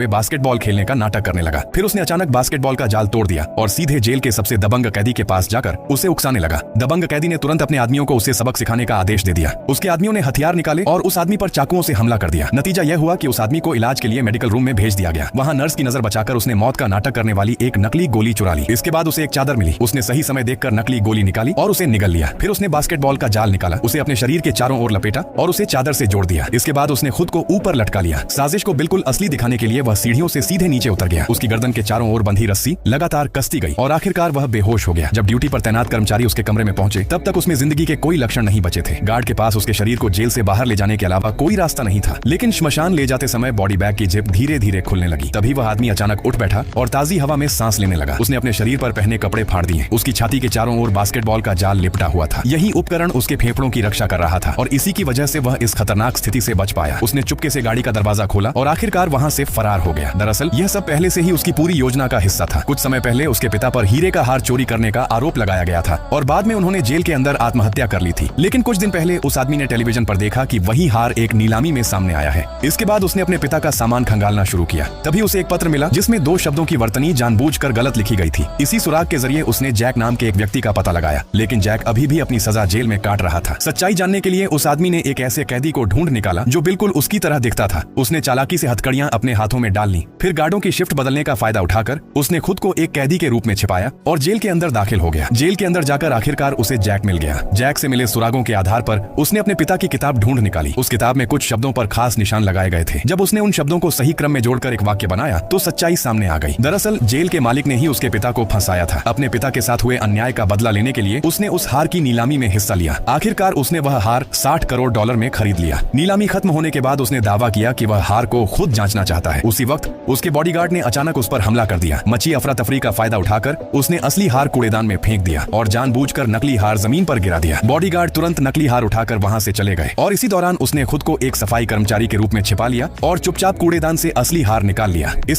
वे basketball खेलने का नाटक करने लगा। फिर उसने अचानक बास्केटबॉल का जाल तोड़ दिया और सीधे जेल के सबसे दबंग कैदी के पास जाकर उसे उकसाने लगा। दबंग कैदी ने तुरंत अपने आदमियों को उसे सबक सिखाने का आदेश दे दिया। उसके आदमियों ने हथियार निकाले और उस आदमी पर चाकुओं से हमला कर दिया। नतीजा यह हुआ कि उस आदमी को इलाज के लिए मेडिकल रूम में भेज दिया गया। वहाँ नर्स की नजर बचाकर उसने मौत का नाटक करने वाली एक नकली गोली चुरा ली। इसके बाद उसे एक चादर मिली। उसने सही समय देखकर नकली गोली निकाली और उसे निगल लिया। फिर उसने बास्केटबॉल का जाल निकाला, उसे अपने शरीर के चारों ओर लपेटा और उसे चादर से जोड़ दिया। इसके बाद उसने खुद को ऊपर लटका लिया। साजिश को बिल्कुल असली दिखाने के लिए वह सीढ़ियों से सीधे नीचे उतर गया। उसकी गर्दन के चारों ओर बंधी रस्सी लगातार कसती गई और आखिरकार वह बेहोश हो गया। जब ड्यूटी पर तैनात कर्मचारी उसके कमरे में पहुंचे तब तक उसमें जिंदगी के कोई लक्षण नहीं बचे थे। गार्ड के पास उसके शरीर को जेल से बाहर ले जाने के अलावा कोई रास्ता नहीं था। लेकिन श्मशान ले जाते समय बॉडी बैग की जिप धीरे धीरे खुलने लगी। तभी वह आदमी अचानक उठ बैठा और ताजी हवा में सांस लेने लगा। उसने अपने शरीर पर पहने कपड़े फाड़ दिए। उसकी छाती के चारों ओर बास्केटबॉल का जाल लिपटा हुआ था। यही उपकरण उसके फेफड़ों की रक्षा कर रहा था और इसी की वजह से वह इस खतरनाक स्थिति से बच पाया। उसने चुपके से गाड़ी का दरवाजा खोला और आखिरकार वहां से फरार हो गया। दरअसल यह सब पहले से ही उसकी पूरी योजना का हिस्सा था। कुछ समय पहले उसके पिता पर हीरे का हार चोरी करने का आरोप लगाया गया था और बाद में उन्होंने जेल के अंदर आत्महत्या कर ली थी। लेकिन कुछ दिन पहले उस आदमी ने टेलीविजन पर देखा कि वही हार एक नीलामी में सामने आया है। इसके बाद उसने अपने पिता का सामान खंगालना शुरू किया। तभी उसे एक पत्र मिला जिसमें 2 शब्दों की वर्तनी जानबूझकर गलत लिखी गई थी। इसी सुराग के जरिए उसने जैक नाम के एक व्यक्ति का पता लगाया। लेकिन जैक अभी भी अपनी सजा जेल में काट रहा था। सच्चाई जानने के लिए उस आदमी ने एक ऐसे कैदी को ढूंढ निकाला जो बिल्कुल उसकी तरह दिखता था। उसने चालाकी से हथकड़ियां अपने हाथों में डाल ली। फिर गार्डों की शिफ्ट बदलने का फायदा उठाकर उसने खुद को एक कैदी के रूप में छिपाया और जेल के अंदर दाखिल हो गया। जेल के अंदर जाकर आखिरकार उसे जैक मिल गया। जैक से मिले सुरागों के आधार पर उसने अपने पिता की किताब ढूंढ निकाली। उस किताब में कुछ शब्दों पर खास निशान लगाए गए थे। जब उसने उन शब्दों को सही क्रम में जोड़कर एक वाक्य बनाया तो सच्चाई सामने आ गई। दरअसल जेल के मालिक ने ही उसके पिता को फंसाया था। अपने पिता के साथ हुए अन्याय का बदला लेने के लिए उसने उस हार की नीलामी में हिस्सा लिया। आखिरकार उसने वह हार $60 करोड़ में खरीद लिया। नीलामी खत्म होने के बाद उसने दावा किया कि वह हार को खुद जांचना चाहता है। उसी वक्त उसके बॉडीगार्ड ने अचानक उस पर हमला कर दिया। मची अफरा तफरी का फायदा उठाकर उसने असली हार कूड़ेदान में फेंक दिया और जानबूझकर नकली हार जमीन पर गिरा दिया। बॉडीगार्ड तुरंत नकली हार उठाकर वहां से चले गए और इसी दौरान उसने खुद को एक सफाई कर्मचारी के रूप में छिपा लिया और चुपचाप कूड़ेदान से असली हार निकाल लिया। इस